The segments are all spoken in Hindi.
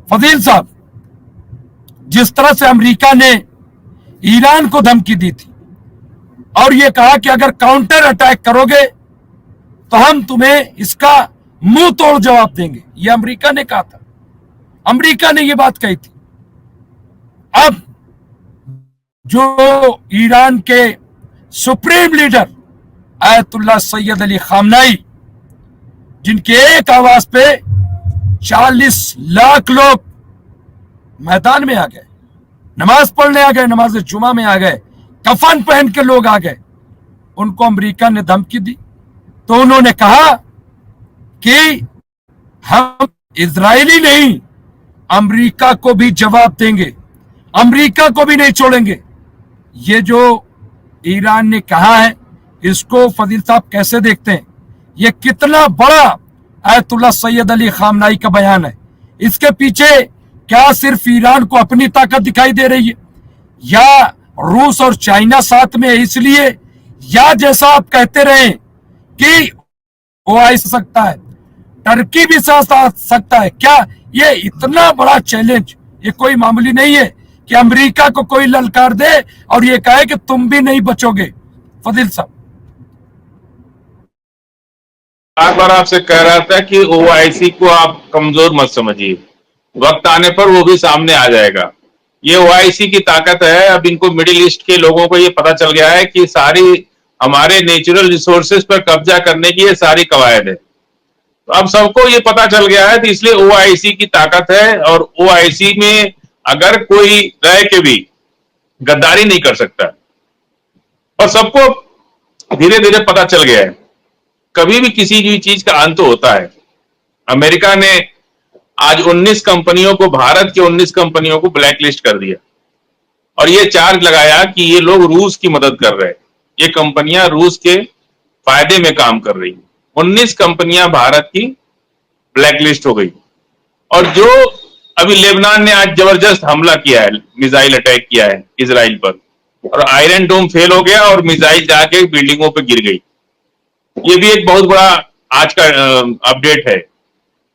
फजील साहब, जिस तरह से अमेरिका ने ईरान को धमकी दी थी और ये कहा कि अगर काउंटर अटैक करोगे तो हम तुम्हें इसका मुंह तोड़ जवाब देंगे, ये अमेरिका ने कहा था, अमेरिका ने ये बात कही थी। अब जो ईरान के supreme leader Ayatollah Syed Ali खामनाई, जिनके एक आवाज पे 40 लाख लोग मैदान में आ गए, नमाज पढ़ने आ गए, नमाज जुमा में आ गए, कफन पहन के लोग आ गए, उनको अमेरिका ने धमकी दी तो उन्होंने कहा कि हम इजरायली नहीं, अमेरिका को भी जवाब देंगे, अमेरिका को भी नहीं छोड़ेंगे। ये जो ईरान ने कहा है, इसको फजील साहब कैसे देखते हैं? ये कितना बड़ा आयतुल्लाह सैयद अली खामनाई का बयान है। इसके पीछे क्या सिर्फ ईरान को अपनी ताकत दिखाई दे रही है, या रूस और चाइना साथ में है इसलिए, या जैसा आप कहते रहे कि वो आ सकता है, टर्की भी साथ आ सकता है? क्या ये इतना बड़ा चैलेंज, ये कोई मामूली नहीं है कि अमेरिका को कोई ललकार दे और ये कहे कि तुम भी नहीं बचोगे? फजील साहब, बार बार आपसे कह रहा था कि ओआईसी को आप कमजोर मत समझिए, वक्त आने पर वो भी सामने आ जाएगा। ये ओआईसी की ताकत है। अब इनको मिडिल ईस्ट के लोगों को ये पता चल गया है कि सारी हमारे नेचुरल रिसोर्सेज पर कब्जा करने की ये सारी कवायद है। तो अब सबको ये पता चल गया है, तो इसलिए ओआईसी की ताकत है। और ओआईसी में अगर कोई रह के भी गद्दारी नहीं कर सकता, और सबको धीरे धीरे पता चल गया है कभी भी किसी भी चीज का अंत होता है। अमेरिका ने आज 19 कंपनियों को, भारत के 19 कंपनियों को ब्लैकलिस्ट कर दिया और ये चार्ज लगाया कि ये लोग रूस की मदद कर रहे हैं, ये कंपनियां रूस के फायदे में काम कर रही हैं। 19 कंपनियां भारत की ब्लैकलिस्ट हो गई। और जो अभी लेबनान ने आज जबरदस्त हमला किया है, मिसाइल अटैक किया है इजराइल पर, और आयरन डोम फेल हो गया और मिसाइल जाके बिल्डिंगों पर गिर गई। ये भी एक बहुत बड़ा आज का अपडेट है।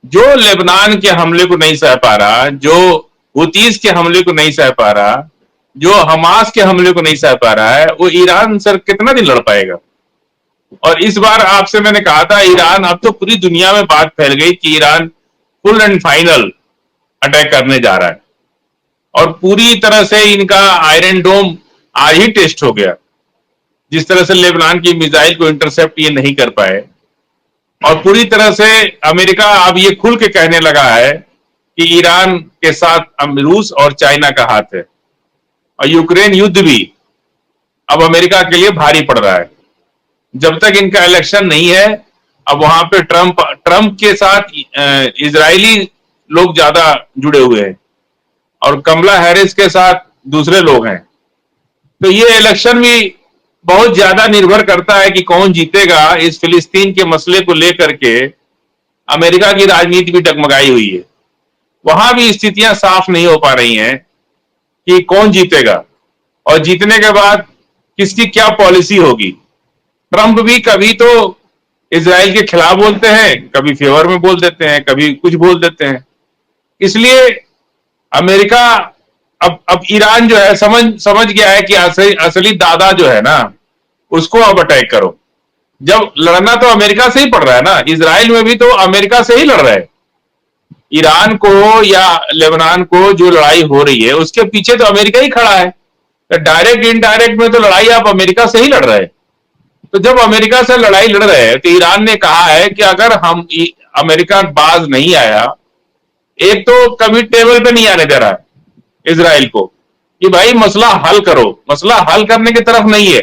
जो लेबनान के हमले को नहीं सह पा रहा, जो हुतीज के हमले को नहीं सह पा रहा, जो हमास के हमले को नहीं सह पा रहा है, वो ईरान सर कितना दिन लड़ पाएगा? और इस बार आपसे मैंने कहा था, ईरान, अब तो पूरी दुनिया में बात फैल गई कि Iran full and final attack करने जा रहा है और पूरी तरह से इनका आयरन डोम आज ही टेस्ट हो गया। जिस तरह से लेबनान की मिसाइल को इंटरसेप्ट ये नहीं कर पाए, और पूरी तरह से अमेरिका अब ये खुल के कहने लगा है कि ईरान के साथ रूस और चाइना का हाथ है। और यूक्रेन युद्ध भी अब अमेरिका के लिए भारी पड़ रहा है। जब तक इनका इलेक्शन नहीं है, अब वहां पे ट्रंप के साथ इजरायली लोग ज्यादा जुड़े हुए हैं और कमला हैरिस के साथ दूसरे लोग हैं। तो ये इलेक्शन भी बहुत ज्यादा निर्भर करता है कि कौन जीतेगा। इस फिलिस्तीन के मसले को लेकर के अमेरिका की राजनीति भी डगमगाई हुई है। वहां भी स्थितियां साफ नहीं हो पा रही हैं कि कौन जीतेगा और जीतने के बाद किसकी क्या पॉलिसी होगी। ट्रंप भी कभी तो इजराइल के खिलाफ बोलते हैं, कभी फेवर में बोल देते हैं, कभी कुछ बोल देते हैं। इसलिए अमेरिका अब ईरान जो है समझ गया है कि असली दादा जो है ना, उसको अब अटैक करो। जब लड़ना तो अमेरिका से ही पड़ रहा है ना, इजराइल में भी तो अमेरिका से ही लड़ रहा है। ईरान को या लेबनान को जो लड़ाई हो रही है, उसके पीछे तो अमेरिका ही खड़ा है। तो डायरेक्ट इनडायरेक्ट में तो लड़ाई आप अमेरिका से ही लड़ रहे हैं। तो जब अमेरिका से लड़ाई लड़ रहे हैं, तो ईरान ने कहा है कि अगर हम अमेरिका बाज नहीं आया, एक तो कभी टेबल पे नहीं आने दे रहा है इजराइल को कि भाई मसला हल करो। मसला हल करने की तरफ नहीं है।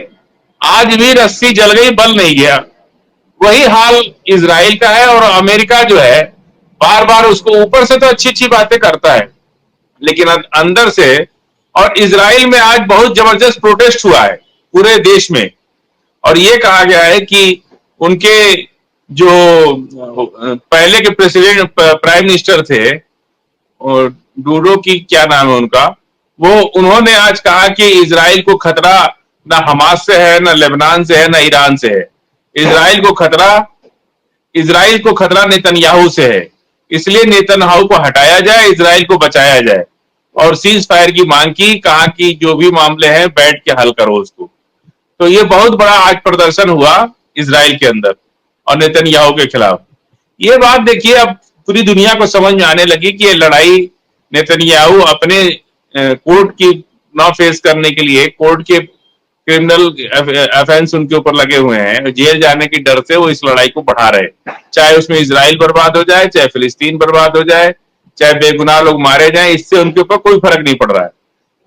आज भी रस्सी जल गई, बल नहीं गया। वही हाल इजराइल का है। और अमेरिका जो है बार बार उसको ऊपर से तो अच्छी अच्छी बातें करता है, लेकिन अंदर से। और इजराइल में आज बहुत जबरदस्त प्रोटेस्ट हुआ है पूरे देश में, और ये कहा गया है कि उनके जो पहले के प्रेसिडेंट प्राइम मिनिस्टर थे, और डूडो की क्या नाम है उनका, वो उन्होंने आज कहा कि इजराइल को खतरा ना हमास से है, ना लेबनान से है, ना ईरान से है। इजराइल को खतरा नेतन्याहू से है, इसलिए नेतन्याहू को हटाया जाए, इजराइल को बचाया जाए और सीज फायर की मांग की, कहा कि जो भी मामले हैं बैठ के हल करो उसको। तो ये बहुत बड़ा आज प्रदर्शन हुआ इजराइल के अंदर और नेतन्याहू के खिलाफ। ये बात देखिए अब पूरी दुनिया को समझ में आने लगी कि ये लड़ाई नेतन्याहू अपने कोर्ट की ना फेस करने के लिए, कोर्ट के क्रिमिनल अफेंस उनके ऊपर लगे हुए हैं, जेल जाने की डर से वो इस लड़ाई को बढ़ा रहे, चाहे उसमें इजराइल बर्बाद हो जाए, चाहे फिलिस्तीन बर्बाद हो जाए, चाहे बेगुनाह लोग मारे जाएं, इससे उनके ऊपर कोई फर्क नहीं पड़ रहा है।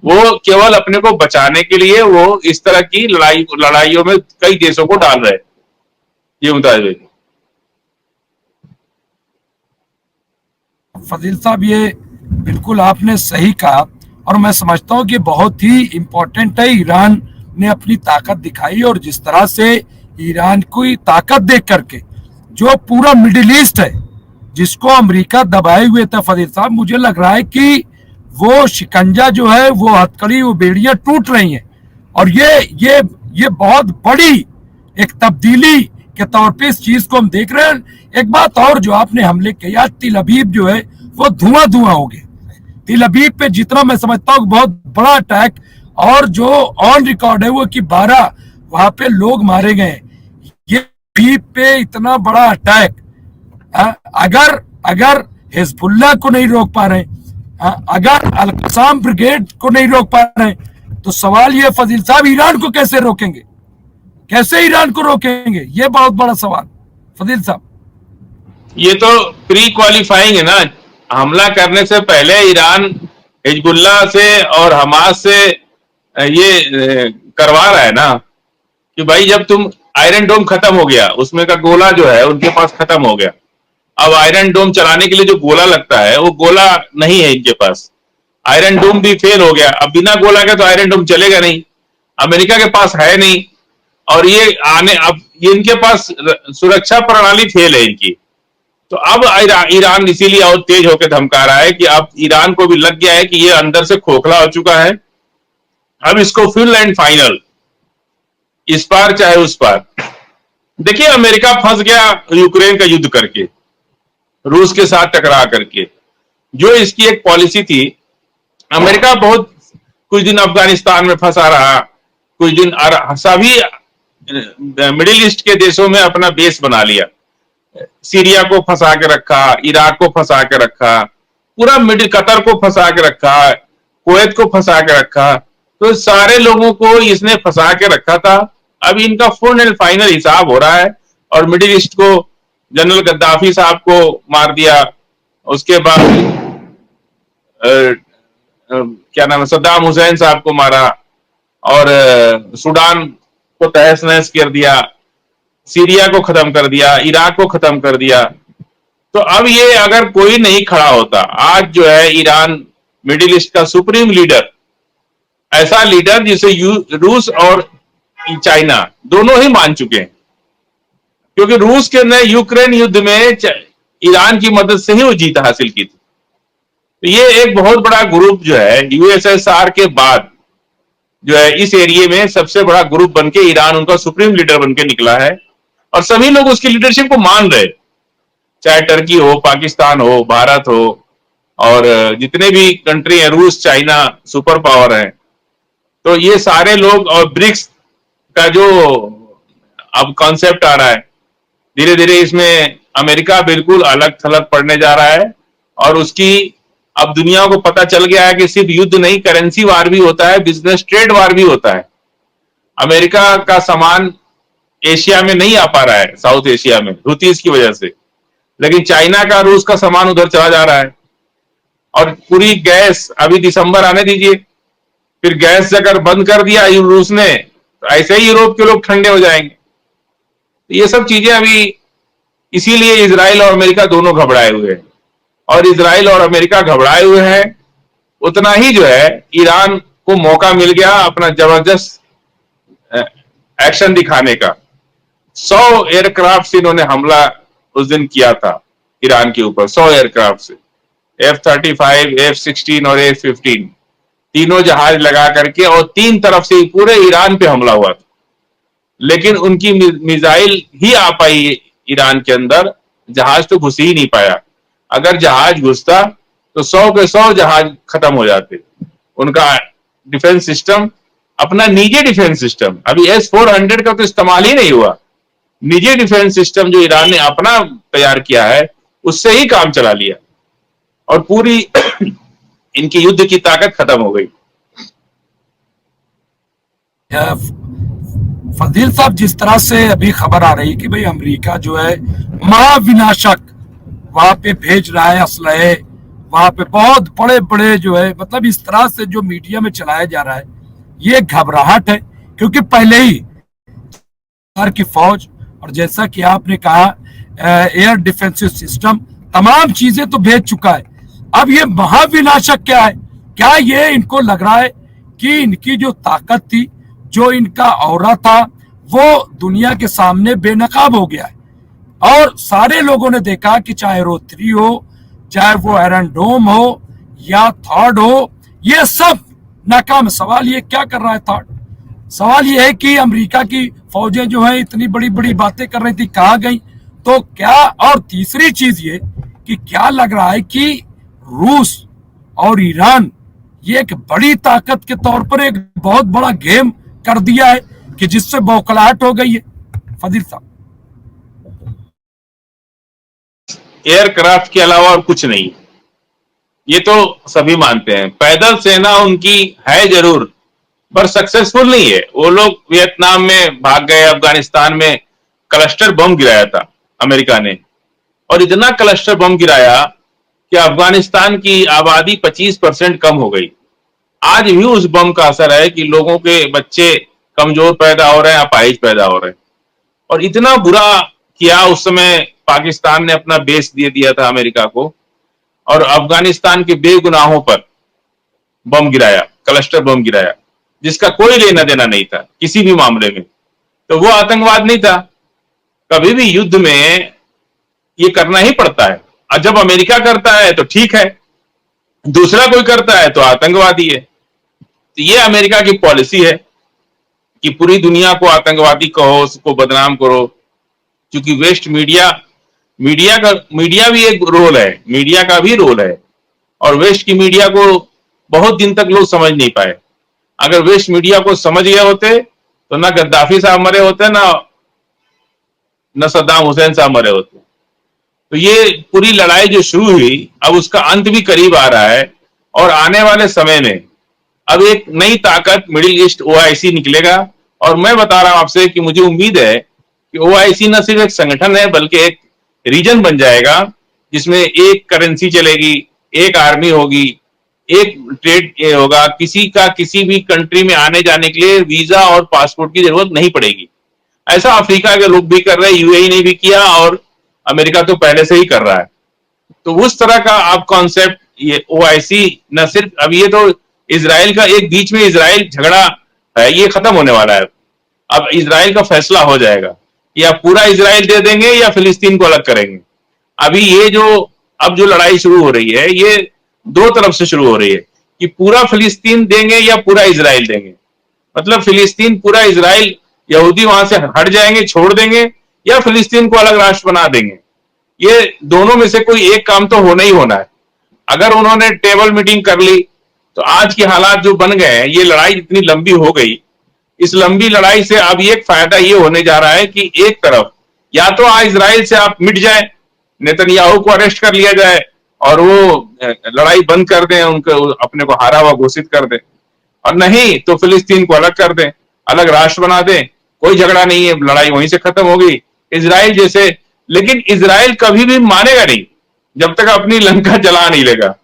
वो केवल अपने को बचाने के लिए वो इस तरह की लड़ाइयों में कई देशों को डाल रहे हैं। ये मुमताज भाई। फजील साहब, ये बिल्कुल आपने सही कहा और मैं समझता हूँ कि बहुत ही इम्पोर्टेंट है। ईरान ने अपनी ताकत दिखाई और जिस तरह से ईरान को ताकत देख करके जो पूरा मिडिल ईस्ट है जिसको अमेरिका दबाए हुए था फजील साहब, मुझे लग रहा है कि वो शिकंजा जो है, वो हथकड़ी, वो बेड़ियां टूट रही हैं और ये बहुत बड़ी एक तब्दीली के तौर पे इस चीज को हम देख रहे हैं। एक बात और जो आपने हमले किया, आज तिल अबीब जो है वो धुआं धुआं हो गया। तिल अबीब पे जितना मैं समझता हूँ बहुत बड़ा अटैक, और जो ऑन रिकॉर्ड है वो कि 12 वहां पे लोग मारे गए। ये अबीब पे इतना बड़ा अटैक, अगर हिजबुल्लाह को नहीं रोक पा रहे, अगर अल कसाम ब्रिगेड को नहीं रोक पा रहे, तो सवाल ये फजील साहब, ईरान को कैसे रोकेंगे? कैसे ईरान को रोकेंगे? ये बहुत बड़ा सवाल फजील साहब। ये तो प्री क्वालिफाइंग है ना, हमला करने से पहले ईरान हिजबुल्लाह से और हमास से ये करवा रहा है ना कि भाई जब तुम आयरन डोम खत्म हो गया, उसमें का गोला जो है उनके पास खत्म हो गया, अब आयरन डोम चलाने के लिए जो गोला लगता है वो गोला नहीं है इनके पास, आयरन डोम भी फेल हो गया। अब बिना गोला के तो आयरन डोम चलेगा नहीं, अमेरिका के पास है नहीं, और ये अब ये इनके पास सुरक्षा प्रणाली फेल है इनकी। तो अब ईरान इसीलिए और तेज होकर धमका रहा है कि अब ईरान को भी लग गया है कि ये अंदर से खोखला हो चुका है, अब इसको फुल एंड फाइनल, इस पार चाहे उस पार। देखिए अमेरिका फंस गया यूक्रेन का युद्ध करके, रूस के साथ टकरा करके। जो इसकी एक पॉलिसी थी, अमेरिका बहुत कुछ दिन अफगानिस्तान में फंसा रहा, कुछ दिन सभी मिडिल ईस्ट के देशों में अपना बेस बना लिया, सीरिया को फंसा के रखा, इराक को फंसा के रखा, पूरा मिडिल कतर को फंसा के रखा, कुवैत को फंसा के रखा, तो सारे लोगों को इसने फंसा के रखा था। अब इनका फुल एंड फाइनल हिसाब हो रहा है और मिडिल ईस्ट को जनरल गद्दाफी साहब को मार दिया, उसके बाद क्या नाम है, सद्दाम हुसैन साहब को मारा, और सूडान को तहस नहस कर दिया, सीरिया को खत्म कर दिया, इराक को खत्म कर दिया। तो अब ये अगर कोई नहीं खड़ा होता, आज जो है ईरान मिडिल ईस्ट का सुप्रीम लीडर, ऐसा लीडर जिसे रूस और चाइना दोनों ही मान चुके हैं, क्योंकि रूस के ने यूक्रेन युद्ध में ईरान की मदद से ही वो जीत हासिल की थी। तो ये एक बहुत बड़ा ग्रुप जो है यूएसएसआर के बाद जो है इस एरिया में सबसे बड़ा ग्रुप बनके ईरान उनका सुप्रीम लीडर बनके निकला है, और सभी लोग उसकी लीडरशिप को मान रहे, चाहे टर्की हो, पाकिस्तान हो, भारत हो, और जितने भी कंट्री हैं, रूस, चाइना सुपर पावर है। तो ये सारे लोग, और ब्रिक्स का जो अब कॉन्सेप्ट आ रहा है, धीरे धीरे इसमें अमेरिका बिल्कुल अलग थलग पड़ने जा रहा है, और उसकी अब दुनिया को पता चल गया है कि सिर्फ युद्ध नहीं, करेंसी वार भी होता है, बिजनेस ट्रेड वार भी होता है। अमेरिका का सामान एशिया में नहीं आ पा रहा है, साउथ एशिया में हुतीज की वजह से, लेकिन चाइना का, रूस का सामान उधर चला जा रहा है। और पूरी गैस अभी दिसंबर आने दीजिए, फिर गैस अगर बंद कर दिया रूस ने, तो ऐसे ही यूरोप के लोग ठंडे हो जाएंगे। ये सब चीजें अभी, इसीलिए इजराइल और अमेरिका दोनों घबराए हुए हैं, और इजराइल और अमेरिका घबराए हुए हैं, उतना ही जो है ईरान को मौका मिल गया अपना जबरदस्त एक्शन दिखाने का। 100 एयरक्राफ्ट से इन्होंने हमला उस दिन किया था ईरान के ऊपर, 100 एयरक्राफ्ट से, F-35, F-16 और F-15 तीनों जहाज लगा करके, और 3 तरफ से पूरे ईरान पे हमला हुआ था। लेकिन उनकी मिसाइल ही आ पाई ईरान के अंदर, जहाज तो घुस ही नहीं पाया। अगर जहाज घुसता तो 100 के 100 जहाज खत्म हो जाते। उनका डिफेंस सिस्टम, अपना निजी डिफेंस सिस्टम, अभी S-400 का तो इस्तेमाल ही नहीं हुआ। निजी डिफेंस सिस्टम जो ईरान ने अपना तैयार किया है उससे ही काम चला लिया और पूरी इनकी युद्ध की ताकत खत्म हो गई। फजील साहब, जिस तरह से अभी खबर आ रही कि भाई अमेरिका जो है महाविनाशक वहां पे भेज रहा है असलहे, वहां पे बहुत बड़े बड़े जो है, मतलब इस तरह से जो मीडिया में चलाया जा रहा है, ये घबराहट है। क्योंकि पहले ही की फौज और जैसा कि आपने कहा एयर डिफेंसिव सिस्टम, तमाम चीजें तो भेज चुका है। अब ये महाविनाशक क्या है? क्या ये इनको लग रहा है कि इनकी जो ताकत थी, जो इनका औरा था, वो दुनिया के सामने बेनकाब हो गया है? और सारे लोगों ने देखा कि चाहे रो-3 हो, चाहे वो आयरन डोम हो या थॉर्ड हो, ये सब नाकाम। सवाल ये क्या कर रहा है थॉर्ड? सवाल ये है कि अमेरिका की फौजें जो है इतनी बड़ी बड़ी बातें कर रही थी, कहाँ गई? तो क्या, और तीसरी चीज ये कि क्या लग रहा है कि रूस और ईरान ये एक बड़ी ताकत के तौर पर एक बहुत बड़ा गेम कर दिया है कि जिससे बौखलाहट हो गई है। फजील साहब, एयरक्राफ्ट के अलावा और कुछ नहीं, ये तो सभी मानते हैं। पैदल सेना उनकी है जरूर, पर सक्सेसफुल नहीं है। वो लोग वियतनाम में भाग गए, अफगानिस्तान में क्लस्टर बम गिराया था अमेरिका ने, और इतना क्लस्टर बम गिराया कि अफगानिस्तान की आबादी 25% कम हो गई। आज भी उस बम का असर है कि लोगों के बच्चे कमजोर पैदा हो रहे हैं, अपाहिज पैदा हो रहे हैं। और इतना बुरा किया उस समय पाकिस्तान ने, अपना बेस दे दिया था अमेरिका को, और अफगानिस्तान के बेगुनाहों पर बम गिराया, क्लस्टर बम गिराया, जिसका कोई लेना देना नहीं था किसी भी मामले में। तो वो आतंकवाद नहीं था। कभी भी युद्ध में ये करना ही पड़ता है, और जब अमेरिका करता है तो ठीक है, दूसरा कोई करता है तो आतंकवादी है। तो ये अमेरिका की पॉलिसी है कि पूरी दुनिया को आतंकवादी कहो, उसको बदनाम करो। क्योंकि वेस्ट मीडिया भी एक रोल है, मीडिया का भी रोल है, और वेस्ट की मीडिया को बहुत दिन तक लोग समझ नहीं पाए। अगर वेस्ट मीडिया को समझ गए होते तो ना गद्दाफी साहब मरे होते, ना सद्दाम हुसैन साहब मरे होते। तो ये पूरी लड़ाई जो शुरू हुई, अब उसका अंत भी करीब आ रहा है, और आने वाले समय में अब एक नई ताकत मिडिल ईस्ट OIC निकलेगा। और मैं बता रहा हूं आपसे कि मुझे उम्मीद है कि OIC न सिर्फ एक संगठन है बल्कि एक रीजन बन जाएगा, जिसमें एक करेंसी चलेगी, एक आर्मी होगी, एक ट्रेड होगा। किसी का किसी भी कंट्री में आने जाने के लिए वीजा और पासपोर्ट की जरूरत नहीं पड़ेगी। ऐसा अफ्रीका के लोग भी कर रहे हैं, UAE ने भी किया, और अमेरिका तो पहले से ही कर रहा है। तो उस तरह का आप कॉन्सेप्ट, ये OIC न सिर्फ, अब ये तो इजराइल का एक बीच में इजराइल झगड़ा है, ये खत्म होने वाला है। अब इजराइल का फैसला हो जाएगा, या पूरा इजराइल दे देंगे या फिलिस्तीन को अलग करेंगे। अभी ये जो अब जो लड़ाई शुरू हो रही है, ये दो तरफ से शुरू हो रही है कि पूरा फिलिस्तीन देंगे या पूरा इजराइल देंगे। मतलब फिलिस्तीन, पूरा इजराइल, यहूदी वहां से हट जाएंगे, छोड़ देंगे, या फिलिस्तीन को अलग राष्ट्र बना देंगे। ये दोनों में से कोई एक काम तो होना ही होना है। अगर उन्होंने टेबल मीटिंग कर ली तो आज के हालात जो बन गए हैं, ये लड़ाई इतनी लंबी हो गई, इस लंबी लड़ाई से अब एक फायदा ये होने जा रहा है कि एक तरफ या तो इजराइल से आप मिट जाए, नेतन्याहू को अरेस्ट कर लिया जाए और वो लड़ाई बंद कर दें, उनको अपने को हारा हुआ घोषित कर दें, और नहीं तो फिलिस्तीन को अलग कर दें, अलग राष्ट्र बना दें। कोई झगड़ा नहीं है, लड़ाई वहीं से खत्म होगी, इजराइल जैसे। लेकिन इजराइल कभी भी मानेगा नहीं जब तक अपनी लंका जला नहीं लेगा।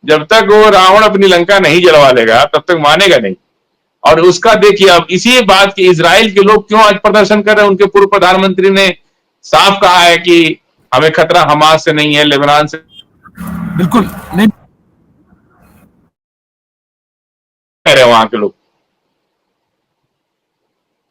जब तक वो रावण अपनी लंका नहीं जलवा लेगा तब तक मानेगा नहीं। और उसका देखिए, अब इसी बात की इजराइल के लोग क्यों आज प्रदर्शन कर रहे हैं। उनके पूर्व प्रधानमंत्री ने साफ कहा है कि हमें खतरा हमास से नहीं है, लेबनान से। बिल्कुल नहीं कह रहे हैं वहां के लोग।